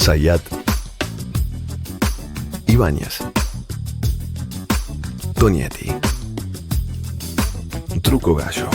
Zayat, Ibáñez, Tonietti, Truco Gallo.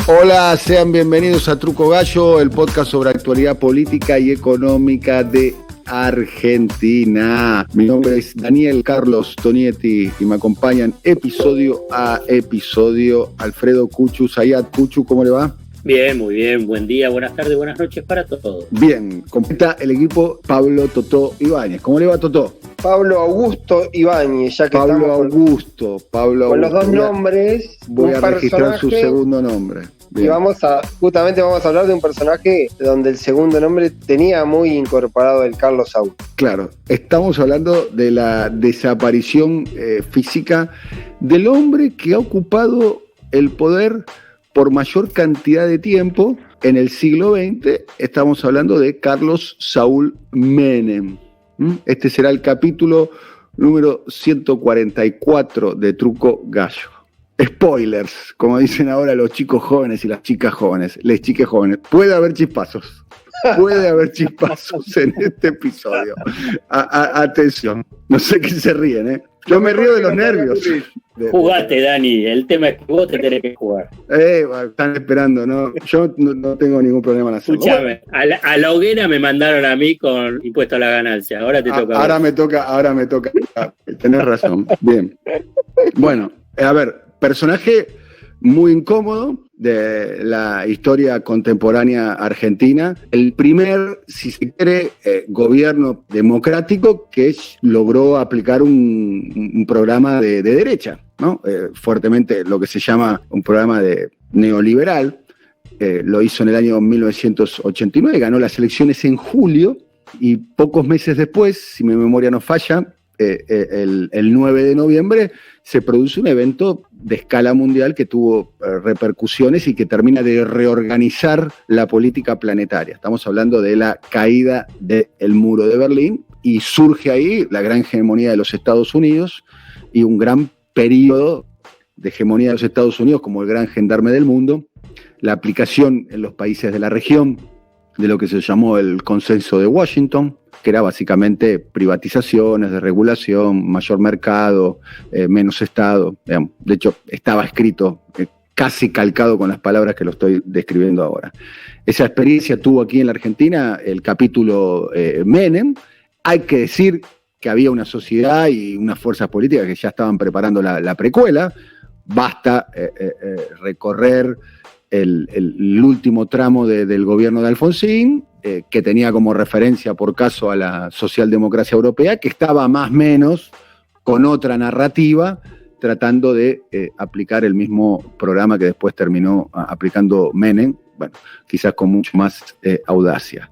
Hola, sean bienvenidos a Truco Gallo, el podcast sobre actualidad política y económica de Argentina. Mi nombre es Daniel Carlos Tonietti y me acompañan episodio a episodio Alfredo Cuchu Zayat. Cuchu, ¿cómo le va? Bien, muy bien. Buen día, buenas tardes, buenas noches para todos. Bien, completa el equipo Pablo Totó Ibáñez. ¿Cómo le va, Totó? Pablo Augusto Ibáñez, ya que Pablo estamos Augusto. con los dos nombres. Voy a registrar su segundo nombre. Bien. Y vamos a hablar de un personaje donde el segundo nombre tenía muy incorporado el Carlos Saúl. Claro, estamos hablando de la desaparición física del hombre que ha ocupado el poder por mayor cantidad de tiempo en el siglo XX. Estamos hablando de Carlos Saúl Menem. Este será el capítulo número 144 de Truco Gallo. Spoilers, como dicen ahora los chicos jóvenes y las chicas jóvenes, les chiques jóvenes. Puede haber chispazos. Puede haber chispazos en este episodio. Atención, no sé qué se ríen, ¿eh? Yo me río de los nervios. Jugate, Dani, el tema es que vos te tenés que jugar. Están esperando, ¿no? Yo no tengo ningún problema en hacerlo. Escuchame, a la hoguera me mandaron a mí con impuesto a la ganancia. Ahora te toca. Ahora me toca. Tenés razón. Bien. Bueno, a ver, personaje muy incómodo de la historia contemporánea argentina. El primer, si se quiere, gobierno democrático que logró aplicar un programa de derecha, ¿no? Fuertemente lo que se llama un programa de neoliberal. Lo hizo en el año 1989, ganó las elecciones en julio y pocos meses después, si mi memoria no falla, el 9 de noviembre se produce un evento de escala mundial que tuvo repercusiones y que termina de reorganizar la política planetaria. Estamos hablando de la caída del muro de Berlín y surge ahí la gran hegemonía de los Estados Unidos y un gran periodo de hegemonía de los Estados Unidos como el gran gendarme del mundo, la aplicación en los países de la región de lo que se llamó el Consenso de Washington, que era básicamente privatizaciones, desregulación, mayor mercado, menos Estado. Digamos. De hecho, estaba escrito casi calcado con las palabras que lo estoy describiendo ahora. Esa experiencia tuvo aquí en la Argentina el capítulo Menem. Hay que decir que había una sociedad y unas fuerzas políticas que ya estaban preparando la precuela. Basta recorrer el último tramo del gobierno de Alfonsín, que tenía como referencia por caso a la socialdemocracia europea, que estaba más o menos con otra narrativa, tratando de aplicar el mismo programa que después terminó aplicando Menem, bueno, quizás con mucho más audacia.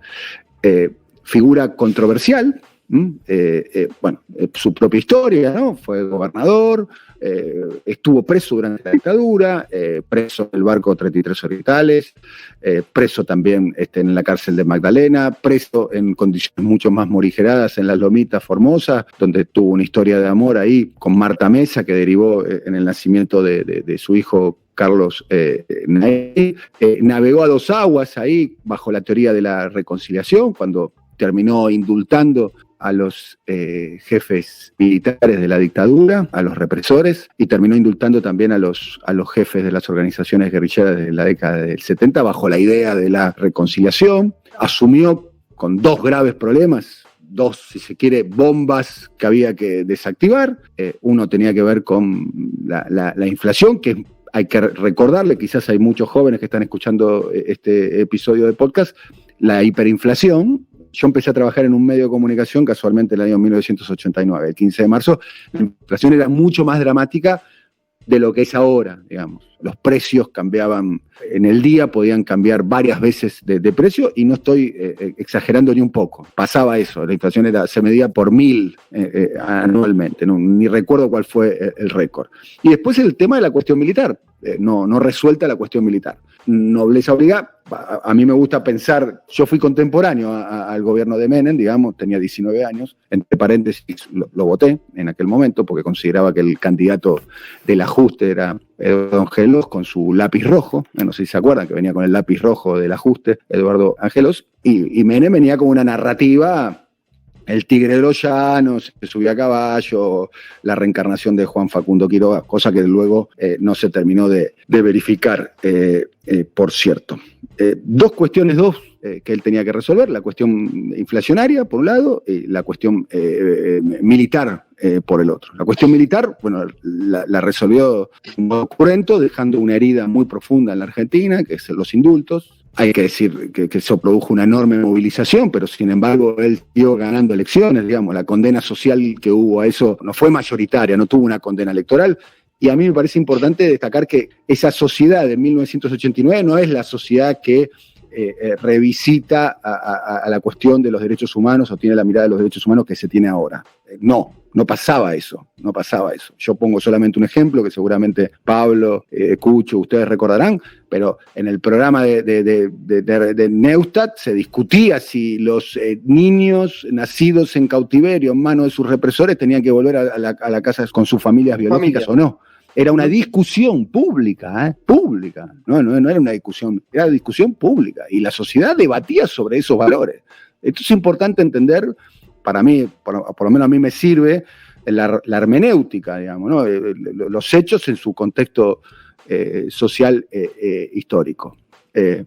Figura controversial, su propia historia, ¿no? Fue gobernador, estuvo preso durante la dictadura, preso en el barco 33 Orientales, preso también en la cárcel de Magdalena, preso en condiciones mucho más morigeradas en las Lomitas Formosa, donde tuvo una historia de amor ahí con Marta Mesa, que derivó en el nacimiento de su hijo Carlos navegó a dos aguas ahí bajo la teoría de la reconciliación, cuando terminó indultando a los jefes militares de la dictadura, a los represores, y terminó indultando también a los jefes de las organizaciones guerrilleras de la década del 70 bajo la idea de la reconciliación. Asumió con dos graves problemas, dos, si se quiere, bombas que había que desactivar. Uno tenía que ver con la inflación, que hay que recordarle, quizás hay muchos jóvenes que están escuchando este episodio de podcast, la hiperinflación. Yo empecé a trabajar en un medio de comunicación casualmente en el año 1989, el 15 de marzo. La inflación era mucho más dramática de lo que es ahora, digamos. Los precios cambiaban en el día, podían cambiar varias veces de precio, y no estoy exagerando ni un poco. Pasaba eso, la inflación se medía por 1000 anualmente, ni recuerdo cuál fue el récord. Y después el tema de la cuestión militar, no resuelta la cuestión militar. nobleza obliga. A mí me gusta pensar, yo fui contemporáneo al gobierno de Menem, digamos, tenía 19 años, entre paréntesis lo voté en aquel momento porque consideraba que el candidato del ajuste era Eduardo Angelos con su lápiz rojo, no sé si se acuerdan que venía con el lápiz rojo del ajuste, Eduardo Angelos, y Menem venía con una narrativa, el tigre de los llanos, que subía a caballo, la reencarnación de Juan Facundo Quiroga, cosa que luego no se terminó de verificar, por cierto. Dos cuestiones que él tenía que resolver, la cuestión inflacionaria, por un lado, y la cuestión militar, por el otro. La cuestión militar, bueno, la resolvió de un modo cruento, dejando una herida muy profunda en la Argentina, que es los indultos. Hay que decir que eso produjo una enorme movilización, pero sin embargo él siguió ganando elecciones, digamos, la condena social que hubo a eso no fue mayoritaria, no tuvo una condena electoral. Y a mí me parece importante destacar que esa sociedad de 1989 no es la sociedad que revisita a la cuestión de los derechos humanos o tiene la mirada de los derechos humanos que se tiene ahora. No pasaba eso. Yo pongo solamente un ejemplo que seguramente Pablo, Cucho, ustedes recordarán, pero en el programa de Neustadt se discutía si los niños nacidos en cautiverio en manos de sus represores tenían que volver a la casa con sus familias biológicas o no. Era una discusión pública, pública. No era una discusión, era una discusión pública. Y la sociedad debatía sobre esos valores. Esto es importante entender, para mí, por lo menos a mí me sirve, la hermenéutica, digamos, ¿no? Los hechos en su contexto social histórico.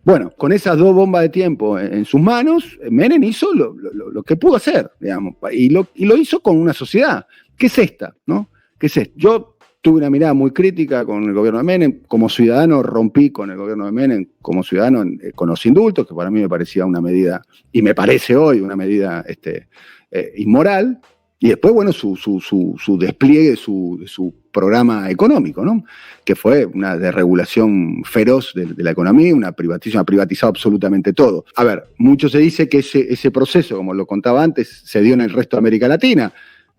Bueno, con esas dos bombas de tiempo en sus manos, Menem hizo lo que pudo hacer, digamos, y lo hizo con una sociedad. ¿Qué es esta? ¿No? ¿Qué es esto? Yo tuve una mirada muy crítica con el gobierno de Menem. Como ciudadano rompí con el gobierno de Menem, como ciudadano con los indultos, que para mí me parecía una medida, y me parece hoy una medida inmoral. Y después, bueno, su despliegue, su programa económico, ¿no? Que fue una desregulación feroz de la economía, una privatización, ha privatizado absolutamente todo. A ver, mucho se dice que ese proceso, como lo contaba antes, se dio en el resto de América Latina.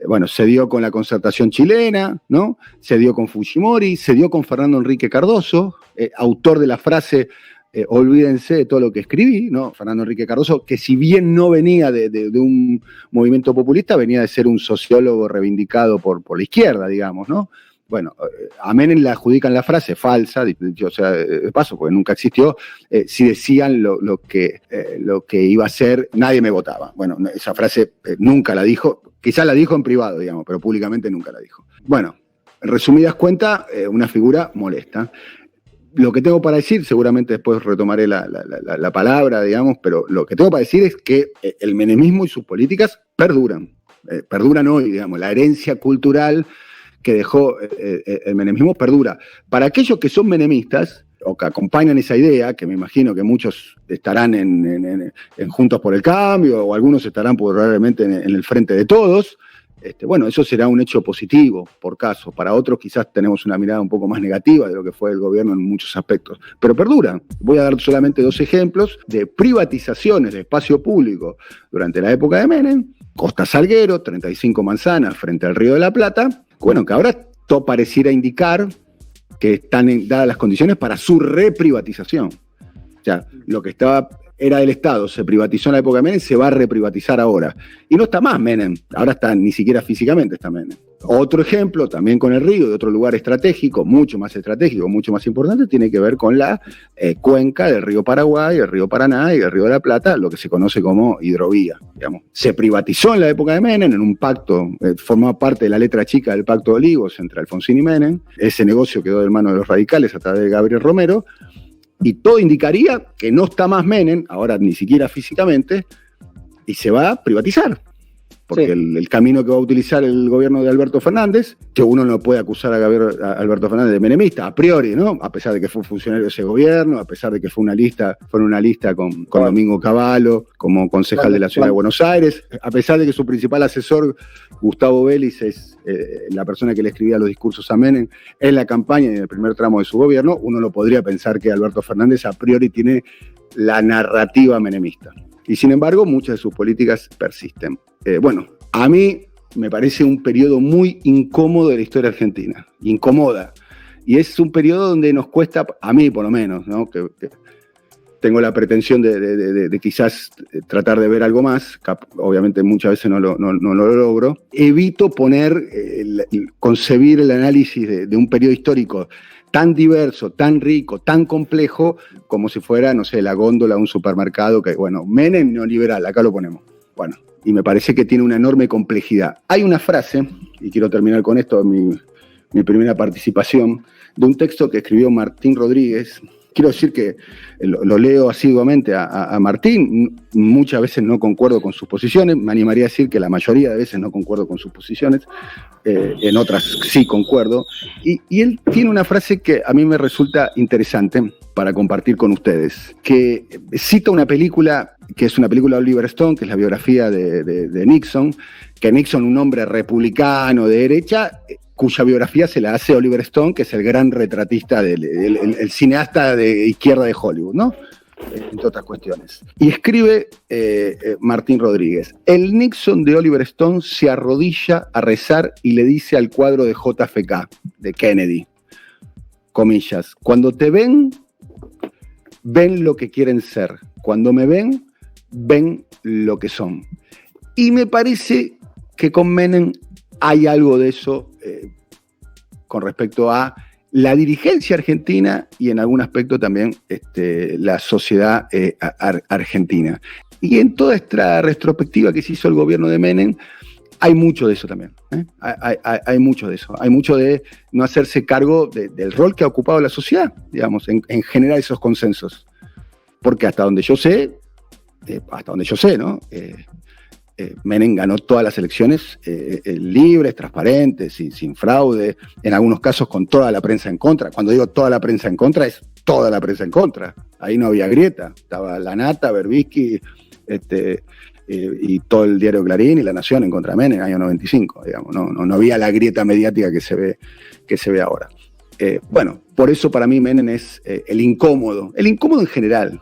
Bueno, se dio con la concertación chilena, ¿no? Se dio con Fujimori, se dio con Fernando Enrique Cardoso, autor de la frase olvídense de todo lo que escribí, ¿no? Fernando Enrique Cardoso, que si bien no venía de un movimiento populista, venía de ser un sociólogo reivindicado por la izquierda, digamos, ¿no? Bueno, a Menem le adjudican la frase falsa, o sea, de paso, porque nunca existió, si decían lo que iba a ser, nadie me votaba. Bueno, esa frase nunca la dijo, quizás la dijo en privado, digamos, pero públicamente nunca la dijo. Bueno, en resumidas cuentas, una figura molesta. Lo que tengo para decir, seguramente después retomaré la palabra, digamos, pero lo que tengo para decir es que el menemismo y sus políticas perduran hoy, digamos, la herencia cultural que dejó el menemismo perdura. Para aquellos que son menemistas o que acompañan esa idea, que me imagino que muchos estarán en Juntos por el Cambio o algunos estarán probablemente en el Frente de Todos, bueno, eso será un hecho positivo, por caso. Para otros quizás tenemos una mirada un poco más negativa de lo que fue el gobierno en muchos aspectos, pero perduran. Voy a dar solamente dos ejemplos de privatizaciones de espacio público durante la época de Menem. Costa Salguero, 35 manzanas frente al Río de la Plata. Bueno, que ahora todo pareciera indicar que están dadas las condiciones para su reprivatización. O sea, lo que era del Estado, se privatizó en la época de Menem, se va a reprivatizar ahora. Y no está más Menem, ahora ni siquiera físicamente está Menem. Otro ejemplo, también con el río, de otro lugar estratégico, mucho más importante, tiene que ver con la cuenca del río Paraguay, el río Paraná y el río de la Plata, lo que se conoce como hidrovía, digamos. Se privatizó en la época de Menem, en un pacto, formaba parte de la letra chica del Pacto de Olivos entre Alfonsín y Menem. Ese negocio quedó de mano de los radicales a través de Gabriel Romero, y todo indicaría que no está más Menem, ahora ni siquiera físicamente, y se va a privatizar. Porque sí. El camino que va a utilizar el gobierno de Alberto Fernández, que uno no puede acusar a Alberto Fernández de menemista, a priori, ¿no? A pesar de que fue funcionario de ese gobierno, a pesar de que fue una lista con Domingo Cavallo como concejal de la Ciudad de Buenos Aires, a pesar de que su principal asesor, Gustavo Vélez, es la persona que le escribía los discursos a Menem en la campaña y en el primer tramo de su gobierno, uno no podría pensar que Alberto Fernández a priori tiene la narrativa menemista. Y sin embargo, muchas de sus políticas persisten. Bueno, a mí me parece un periodo muy incómodo de la historia argentina. Incomoda. Y es un periodo donde nos cuesta, a mí por lo menos, ¿no? que tengo la pretensión de quizás tratar de ver algo más, obviamente muchas veces no lo logro, evito concebir el análisis de un periodo histórico tan diverso, tan rico, tan complejo, como si fuera, no sé, la góndola de un supermercado, que bueno, Menem neoliberal, acá lo ponemos. Bueno, y me parece que tiene una enorme complejidad. Hay una frase, y quiero terminar con esto, mi primera participación, de un texto que escribió Martín Rodríguez. Quiero decir que lo leo asiduamente a Martín, muchas veces no concuerdo con sus posiciones, me animaría a decir que la mayoría de veces no concuerdo con sus posiciones, en otras sí concuerdo, y él tiene una frase que a mí me resulta interesante para compartir con ustedes, que cita una película, que es una película de Oliver Stone, que es la biografía de Nixon, que Nixon, un hombre republicano de derecha, cuya biografía se la hace Oliver Stone, que es el gran retratista, el cineasta de izquierda de Hollywood, ¿no? Entre otras cuestiones. Y escribe Martín Rodríguez: el Nixon de Oliver Stone se arrodilla a rezar y le dice al cuadro de JFK, de Kennedy, comillas, cuando te ven lo que quieren ser, cuando me ven lo que son. Y me parece que con Menem hay algo de eso con respecto a la dirigencia argentina y en algún aspecto también la sociedad argentina. Y en toda esta retrospectiva que se hizo el gobierno de Menem, hay mucho de eso también. Hay mucho de eso. Hay mucho de no hacerse cargo del rol que ha ocupado la sociedad, digamos, en generar esos consensos. Porque hasta donde yo sé, ¿no? Menem ganó todas las elecciones libres, transparentes, sin fraude, en algunos casos con toda la prensa en contra. Cuando digo toda la prensa en contra, es toda la prensa en contra. Ahí no había grieta. Estaba La Nata, Berbisky, y todo el diario Clarín y La Nación en contra de Menem en el año 95. Digamos. No había la grieta mediática que se ve ahora. Bueno, por eso para mí Menem es el incómodo en general.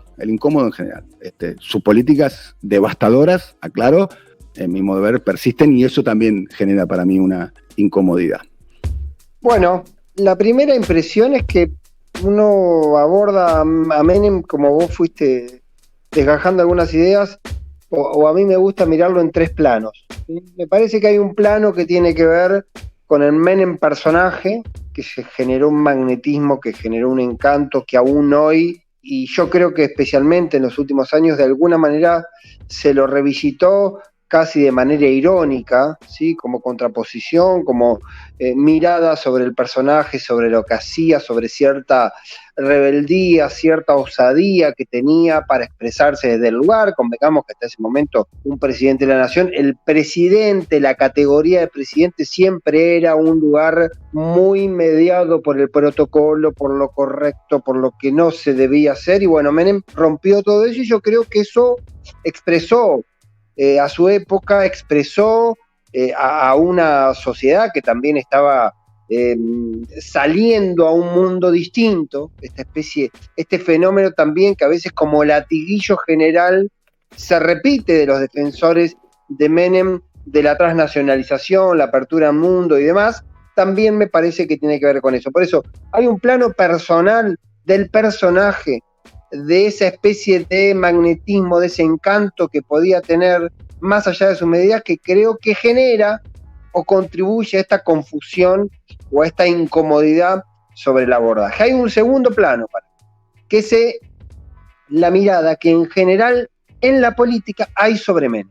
Sus políticas devastadoras, aclaro, en mi modo de ver, persisten y eso también genera para mí una incomodidad. Bueno, la primera impresión es que uno aborda a Menem, como vos fuiste desgajando algunas ideas, o a mí me gusta mirarlo en tres planos. ¿Sí? Me parece que hay un plano que tiene que ver con el Menem personaje, que se generó un magnetismo, que generó un encanto que aún hoy, y yo creo que especialmente en los últimos años, de alguna manera se lo revisitó casi de manera irónica, ¿sí? Como contraposición, como mirada sobre el personaje, sobre lo que hacía, sobre cierta rebeldía, cierta osadía que tenía para expresarse desde el lugar. Convengamos que hasta ese momento un presidente de la nación, el presidente, la categoría de presidente siempre era un lugar muy mediado por el protocolo, por lo correcto, por lo que no se debía hacer, y bueno, Menem rompió todo eso y yo creo que eso expresó a su época, expresó a una sociedad que también estaba saliendo a un mundo distinto, este fenómeno también que a veces como latiguillo general se repite de los defensores de Menem, de la transnacionalización, la apertura al mundo y demás, también me parece que tiene que ver con eso. Por eso hay un plano personal del personaje, de esa especie de magnetismo, de ese encanto que podía tener más allá de sus medidas, que creo que genera o contribuye a esta confusión o a esta incomodidad sobre el abordaje. Hay un segundo plano, que es la mirada que en general en la política hay sobre Menem.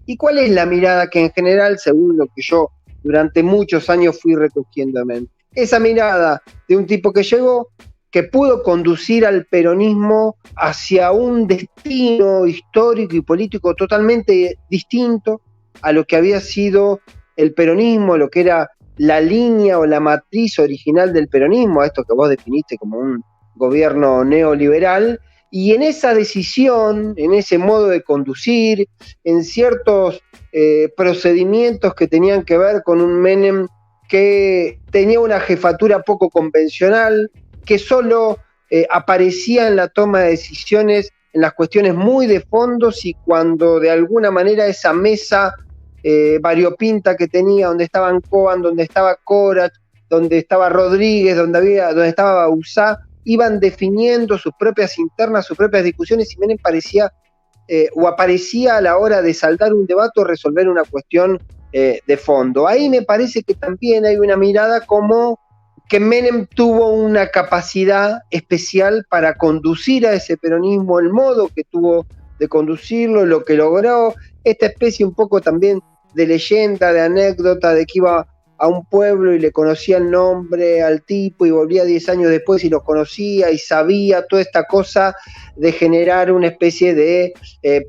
¿Y cuál es la mirada que en general, según lo que yo durante muchos años fui recogiendo de Menem? Esa mirada de un tipo que llegó, que pudo conducir al peronismo hacia un destino histórico y político totalmente distinto a lo que había sido el peronismo, lo que era la línea o la matriz original del peronismo, a esto que vos definiste como un gobierno neoliberal, y en esa decisión, en ese modo de conducir, en ciertos procedimientos que tenían que ver con un Menem que tenía una jefatura poco convencional, que solo aparecía en la toma de decisiones en las cuestiones muy de fondo y cuando de alguna manera esa mesa variopinta que tenía, donde estaban Kohan, donde estaba Corach, donde estaba Rodríguez, donde estaba Bauzá, iban definiendo sus propias internas, sus propias discusiones, y Menem parecía o aparecía a la hora de saldar un debate o resolver una cuestión de fondo. Ahí me parece que también hay una mirada como que Menem tuvo una capacidad especial para conducir a ese peronismo, el modo que tuvo de conducirlo, lo que logró, esta especie un poco también de leyenda, de anécdota, de que iba a un pueblo y le conocía el nombre al tipo y volvía 10 años después y lo conocía y sabía, toda esta cosa de generar una especie de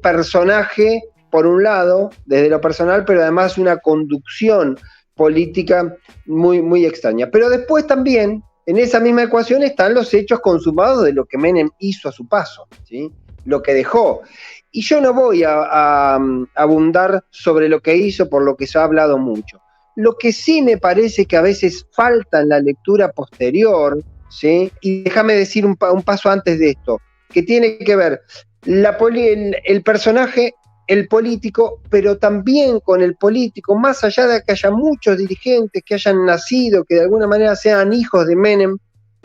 personaje, por un lado, desde lo personal, pero además una conducción política muy, muy extraña. Pero después también, en esa misma ecuación, están los hechos consumados de lo que Menem hizo a su paso, ¿sí? Lo que dejó. Y yo no voy a abundar sobre lo que hizo, por lo que se ha hablado mucho. Lo que sí me parece que a veces falta en la lectura posterior, ¿sí? Y déjame decir un paso antes de esto, que tiene que ver el personaje, el político, pero también con el político, más allá de que haya muchos dirigentes que hayan nacido, que de alguna manera sean hijos de Menem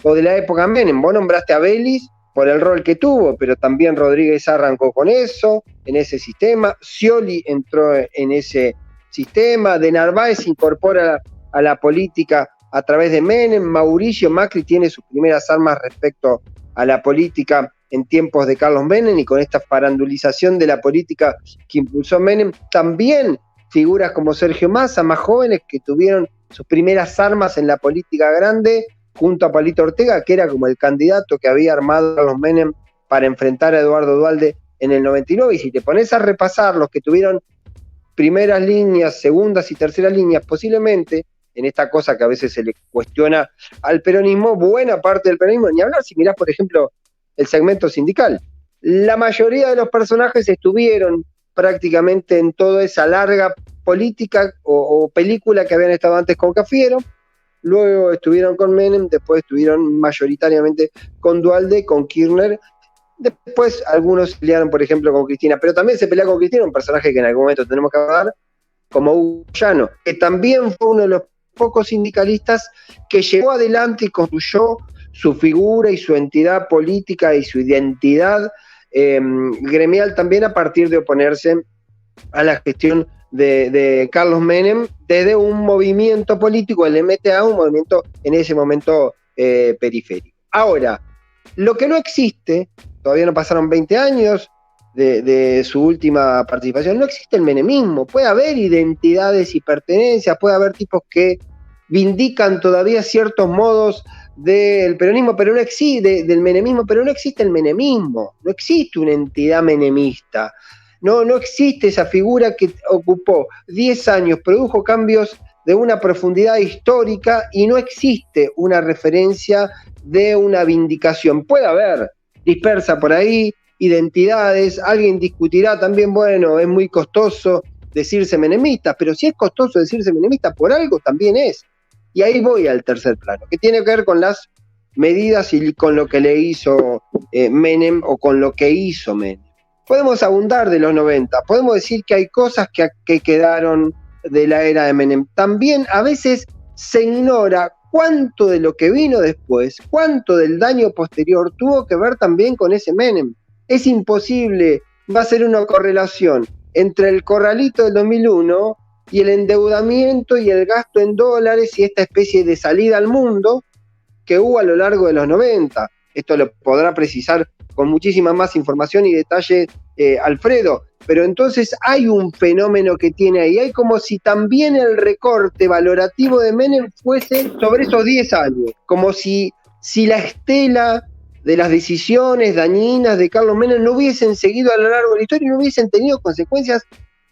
o de la época Menem. Vos nombraste a Belis por el rol que tuvo, pero también Rodríguez arrancó con eso, en ese sistema, Scioli entró en ese sistema, de Narváez se incorpora a la política a través de Menem, Mauricio Macri tiene sus primeras armas respecto a la política en tiempos de Carlos Menem, y con esta farandulización de la política que impulsó Menem, también figuras como Sergio Massa, más jóvenes, que tuvieron sus primeras armas en la política grande, junto a Palito Ortega, que era como el candidato que había armado Carlos Menem para enfrentar a Eduardo Duhalde en el 99, y si te pones a repasar los que tuvieron primeras líneas, segundas y terceras líneas, posiblemente, en esta cosa que a veces se le cuestiona al peronismo, buena parte del peronismo, ni hablar si mirás, por ejemplo, el segmento sindical. La mayoría de los personajes estuvieron prácticamente en toda esa larga política o película que habían estado antes con Cafiero, luego estuvieron con Menem, después estuvieron mayoritariamente con Duhalde, con Kirchner. Después algunos se pelearon, por ejemplo, con Cristina, pero también se pelea con Cristina, un personaje que en algún momento tenemos que hablar, como Hugo Llano, que también fue uno de los pocos sindicalistas que llevó adelante y construyó su figura y su entidad política y su identidad gremial también a partir de oponerse a la gestión de Carlos Menem desde un movimiento político, el MTA, un movimiento en ese momento periférico. Ahora, lo que no existe, todavía no pasaron 20 años de su última participación, no existe el menemismo. Puede haber identidades y pertenencias, puede haber tipos que vindican todavía ciertos modos del peronismo, pero no existe, del menemismo, pero no existe el menemismo, no existe una entidad menemista, no existe esa figura que ocupó 10 años, produjo cambios de una profundidad histórica y no existe una referencia de una vindicación. Puede haber dispersa por ahí identidades, alguien discutirá también, bueno, es muy costoso decirse menemista, pero si es costoso decirse menemista, por algo también es. Y ahí voy al tercer plano, que tiene que ver con las medidas y con lo que le hizo Menem o con lo que hizo Menem. Podemos abundar de los 90, podemos decir que hay cosas que quedaron de la era de Menem. También a veces se ignora cuánto de lo que vino después, cuánto del daño posterior tuvo que ver también con ese Menem. Es imposible, va a ser una correlación entre el corralito del 2001 y el endeudamiento y el gasto en dólares y esta especie de salida al mundo que hubo a lo largo de los 90. Esto lo podrá precisar con muchísima más información y detalle Alfredo, pero entonces hay un fenómeno que tiene ahí, hay como si también el recorte valorativo de Menem fuese sobre esos 10 años, como si la estela de las decisiones dañinas de Carlos Menem no hubiesen seguido a lo largo de la historia y no hubiesen tenido consecuencias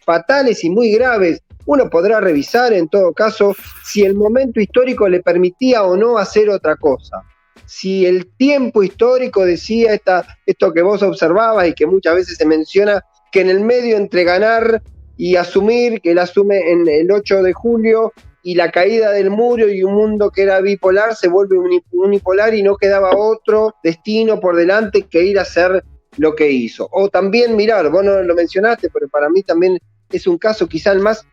fatales y muy graves. Uno podrá revisar en todo caso si el momento histórico le permitía o no hacer otra cosa. Si el tiempo histórico decía esto que vos observabas y que muchas veces se menciona, que en el medio entre ganar y asumir, que él asume en el 8 de julio, y la caída del muro y un mundo que era bipolar se vuelve unipolar y no quedaba otro destino por delante que ir a hacer lo que hizo. O también mirar, vos no lo mencionaste, pero para mí también es un caso quizá el más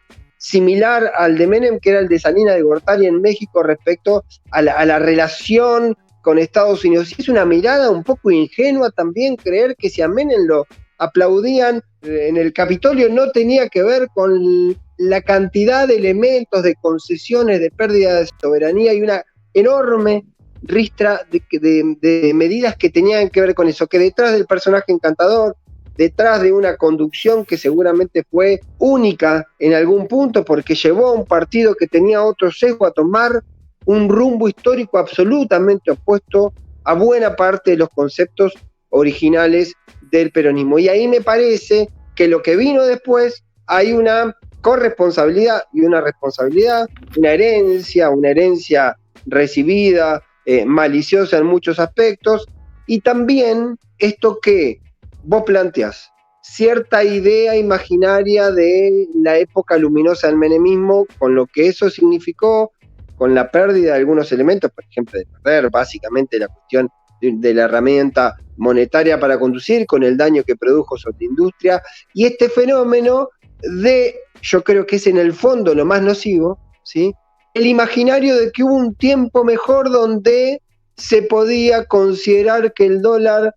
similar al de Menem, que era el de Salinas de Gortari en México respecto a la relación con Estados Unidos. Y es una mirada un poco ingenua también creer que si a Menem lo aplaudían en el Capitolio no tenía que ver con la cantidad de elementos, de concesiones, de pérdida de soberanía y una enorme ristra de medidas que tenían que ver con eso, que detrás del personaje encantador, detrás de una conducción que seguramente fue única en algún punto porque llevó a un partido que tenía otro sesgo a tomar un rumbo histórico absolutamente opuesto a buena parte de los conceptos originales del peronismo. Y ahí me parece que lo que vino después hay una corresponsabilidad y una responsabilidad, una herencia recibida, maliciosa en muchos aspectos, y también esto que vos planteás, cierta idea imaginaria de la época luminosa del menemismo, con lo que eso significó, con la pérdida de algunos elementos, por ejemplo, de perder básicamente la cuestión de la herramienta monetaria para conducir, con el daño que produjo sobre la industria, y este fenómeno de, yo creo que es en el fondo lo más nocivo, ¿sí?, el imaginario de que hubo un tiempo mejor donde se podía considerar que el dólar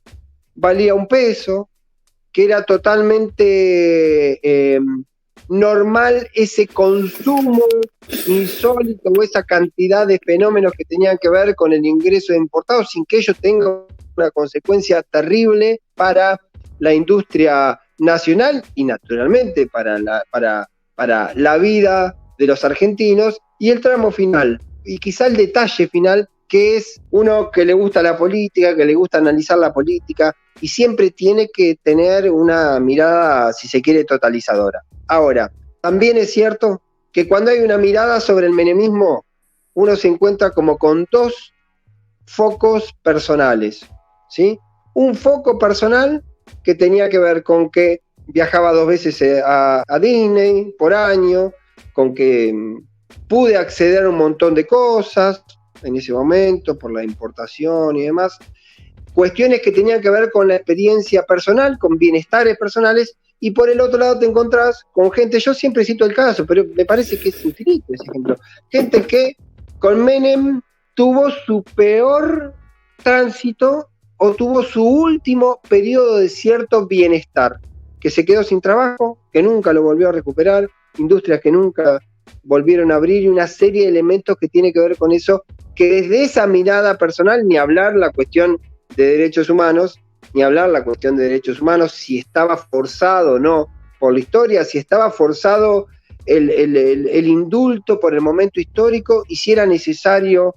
valía $1, que era totalmente normal ese consumo insólito o esa cantidad de fenómenos que tenían que ver con el ingreso de importados sin que ello tenga una consecuencia terrible para la industria nacional y naturalmente para la vida de los argentinos. Y el tramo final, y quizá el detalle final, que es uno que le gusta la política, que le gusta analizar la política, y siempre tiene que tener una mirada, si se quiere, totalizadora. Ahora, también es cierto que cuando hay una mirada sobre el menemismo, uno se encuentra como con dos focos personales, ¿sí? Un foco personal que tenía que ver con que viajaba 2 veces a Disney por año, con que pude acceder a un montón de cosas en ese momento por la importación y demás, cuestiones que tenían que ver con la experiencia personal, con bienestares personales, y por el otro lado te encontrás con gente, yo siempre cito el caso, pero me parece que es infinito ese ejemplo, gente que con Menem tuvo su peor tránsito o tuvo su último periodo de cierto bienestar, que se quedó sin trabajo, que nunca lo volvió a recuperar, industrias que nunca volvieron a abrir y una serie de elementos que tiene que ver con eso, que desde esa mirada personal, ni hablar la cuestión de derechos humanos, si estaba forzado o no por la historia, si estaba forzado el indulto por el momento histórico y si era necesario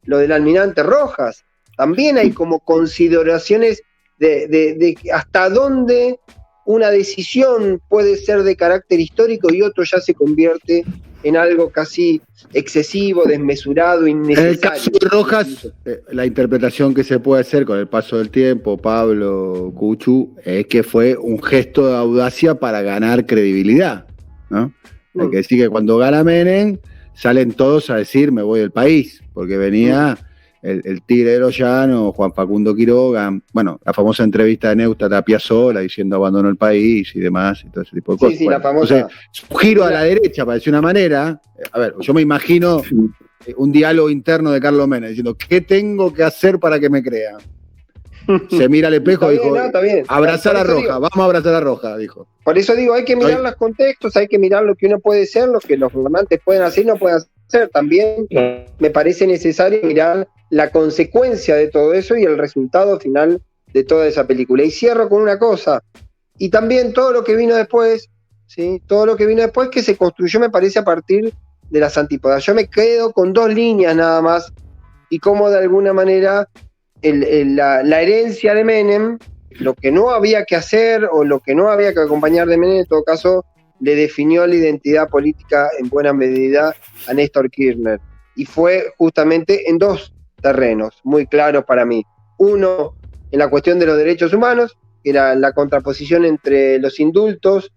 lo del almirante Rojas. También hay como consideraciones de hasta dónde una decisión puede ser de carácter histórico y otro ya se convierte en algo casi excesivo, desmesurado, innecesario. En el caso de Rojas, la interpretación que se puede hacer con el paso del tiempo, Pablo, Cuchu, es que fue un gesto de audacia para ganar credibilidad, ¿no? Hay que decir que cuando gana Menem, salen todos a decir me voy del país, porque venía el tigre de los llanos, Juan Facundo Quiroga, bueno, la famosa entrevista de Neustadt a Piazzolla diciendo abandono el país y demás, y todo ese tipo de cosas. Sí, bueno, la famosa. Entonces, un giro a la derecha, para decir una manera. A ver, yo me imagino un diálogo interno de Carlos Menem diciendo, ¿qué tengo que hacer para que me crean? Se mira al espejo y dijo, abrazar a Roja, vamos a abrazar a Roja, dijo. Por eso digo, hay que mirar los contextos, hay que mirar lo que uno puede ser, lo que los gobernantes pueden hacer y no pueden hacer. También me parece necesario mirar la consecuencia de todo eso y el resultado final de toda esa película. Y cierro con una cosa, y también todo lo que vino después, ¿sí? Todo lo que vino después que se construyó, me parece, a partir de las antípodas. Yo me quedo con 2 líneas nada más, y cómo de alguna manera la herencia de Menem, lo que no había que hacer o lo que no había que acompañar de Menem, en todo caso, le definió la identidad política en buena medida a Néstor Kirchner. Y fue justamente en 2 terrenos muy claros para mí. Uno, en la cuestión de los derechos humanos, que era la contraposición entre los indultos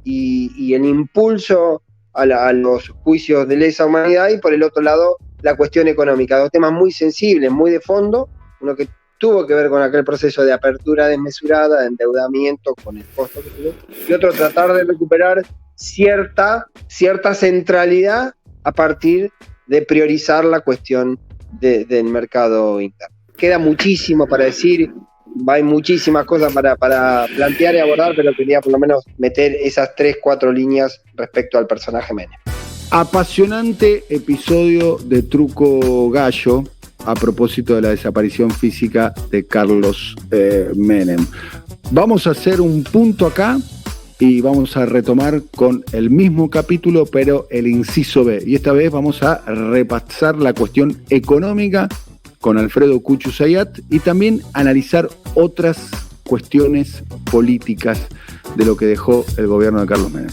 y el impulso a los juicios de lesa humanidad, y por el otro lado, la cuestión económica. 2 temas muy sensibles, muy de fondo, uno que tuvo que ver con aquel proceso de apertura desmesurada, de endeudamiento con el costo que tuvo, y otro tratar de recuperar cierta centralidad a partir de priorizar la cuestión del mercado interno. Queda muchísimo para decir, hay muchísimas cosas para plantear y abordar, pero quería por lo menos meter esas 3-4 líneas respecto al personaje Menem. Apasionante episodio de Truco Gallo a propósito de la desaparición física de Carlos Menem. Vamos a hacer un punto acá y vamos a retomar con el mismo capítulo, pero el inciso B. Y esta vez vamos a repasar la cuestión económica con Alfredo Kuchu Zayat y también analizar otras cuestiones políticas de lo que dejó el gobierno de Carlos Menem.